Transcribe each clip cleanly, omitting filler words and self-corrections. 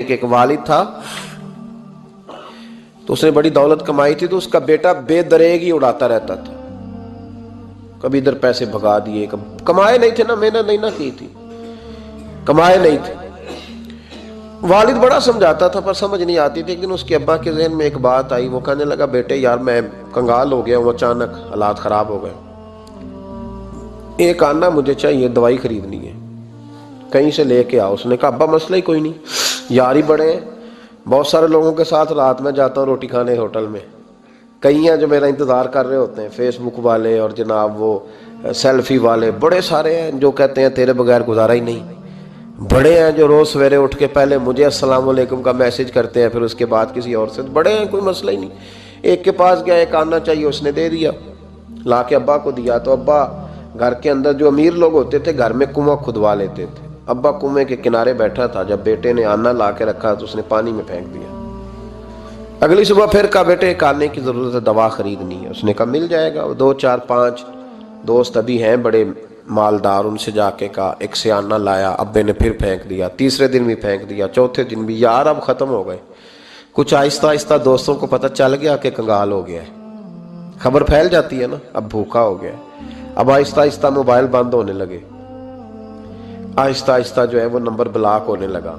एक वालिद था तो उसने बड़ी दौलत कमाई थी, तो उसका बेटा बेदरेग ही उड़ाता रहता था। कभी इधर पैसे भगा दिए, कभी कमाए नहीं थे ना, मेहनत नहीं ना की थी, कमाए नहीं थे। वालिद बड़ा समझाता था पर समझ नहीं आती थी। एक दिन उसके अब्बा के जहन में एक बात आई, वो कहने लगा बेटे यार मैं कंगाल हो गया हूँ, अचानक हालात खराब हो गए, एक आना मुझे चाहिए, दवाई खरीदनी है, कहीं से लेके आओ। उसने कहा अब्बा मसला ही कोई नहीं, यार ही बड़े हैं, बहुत सारे लोगों के साथ रात में जाता हूँ रोटी खाने होटल में, कई हैं जो मेरा इंतज़ार कर रहे होते हैं, फेसबुक वाले और जनाब वो सेल्फी वाले, बड़े सारे हैं जो कहते हैं तेरे बगैर गुजारा ही नहीं, बड़े हैं जो रोज़ सवेरे उठ के पहले मुझे अस्सलाम वालेकुम का मैसेज करते हैं, फिर उसके बाद किसी और से, बड़े हैं, कोई मसला ही नहीं। एक के पास गया, एक आना चाहिए, उसने दे दिया, ला के अब्बा को दिया। तो अब्बा घर के अंदर जो अमीर लोग होते थे घर में कुआं खुदवा लेते थे, अब्बा कुएं के किनारे बैठा था, जब बेटे ने आना ला के रखा तो उसने पानी में फेंक दिया। अगली सुबह फिर कहा बेटे एक आने की ज़रूरत है, दवा खरीदनी है। उसने कहा मिल जाएगा। वो 2 4 5 दोस्त अभी हैं बड़े मालदार, उनसे जाके कहा, एक से आना लाया, अब्बे ने फिर फेंक दिया, तीसरे दिन भी फेंक दिया, चौथे दिन भी। यार अब ख़त्म हो गए। कुछ आहिस्ता आहिस्ता दोस्तों को पता चल गया कि कंगाल हो गया है, खबर फैल जाती है ना, अब भूखा हो गया है। अब आहिस्ता आहिस्ता मोबाइल बंद होने लगे, आहिस्ता आहिस्ता जो है वो नंबर ब्लॉक होने लगा,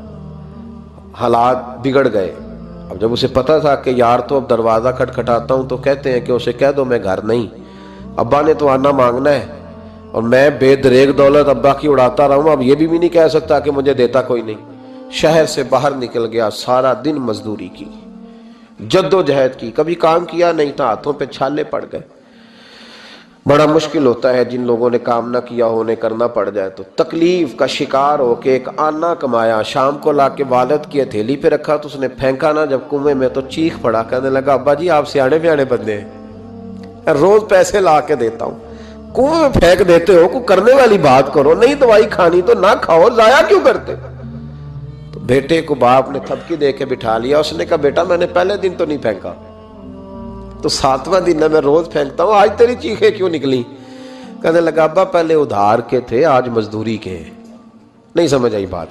हालात बिगड़ गए। अब जब उसे पता था कि यार तो अब दरवाज़ा खटखटाता हूँ तो कहते हैं कि उसे कह दो मैं घर नहीं, अब्बा ने तो आना मांगना है और मैं बेदरेग दौलत अब्बा की उड़ाता रहा हूँ, अब ये भी नहीं कह सकता कि मुझे देता कोई नहीं। शहर से बाहर निकल गया, सारा दिन मजदूरी की, जद्दोजहद की, कभी काम किया नहीं था, हाथों पे छाले पड़ गए। बड़ा मुश्किल होता है जिन लोगों ने काम ना किया हो, उन्हें करना पड़ जाए तो। तकलीफ का शिकार हो के एक आना कमाया, शाम को ला के वालिद की हथेली पे रखा तो उसने फेंका ना जब कुएं में तो चीख पड़ा, कहने लगा अब्बा जी आप सियाने ब्याने बंदे हैं, रोज पैसे ला के देता हूँ, कुएं में फेंक देते हो, को करने वाली बात करो, नहीं दवाई खानी तो ना खाओ, जाया क्यों करते। तो बेटे को बाप ने थपकी दे के बिठा लिया। उसने कहा बेटा मैंने पहले दिन तो नहीं फेंका, तो 7वां दिन है, मैं रोज फेंकता हूँ, आज तेरी चीखें क्यों निकली। कहने लगा अब्बा पहले उधार के थे, आज मजदूरी के हैं। नहीं समझ आई बात,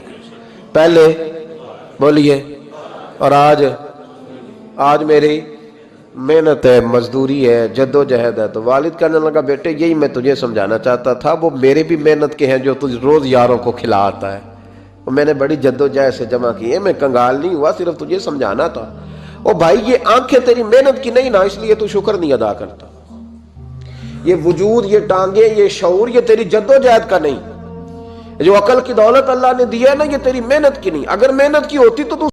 पहले बोलिए और आज मेरी मेहनत है, मजदूरी है, जद्दोजहद है। तो वालिद कहने लगा बेटे यही मैं तुझे समझाना चाहता था, वो मेरे भी मेहनत के हैं जो तुझ रोज यारों को खिलाता है, वो मैंने बड़ी जद्दोजहद से जमा की है, मैं कंगाल नहीं हुआ, सिर्फ तुझे समझाना था। ओ भाई ये आंखें तेरी मेहनत की नहीं ना, इसलिए तू शुक्र नहीं अदा करता, ये वजूद, ये टांगे, ये शऊर, ये तेरी जद्दोजहद का नहीं, जो अकल की दौलत अल्लाह ने दिया ना, ये तेरी मेहनत की नहीं। अगर मेहनत की होती तो तू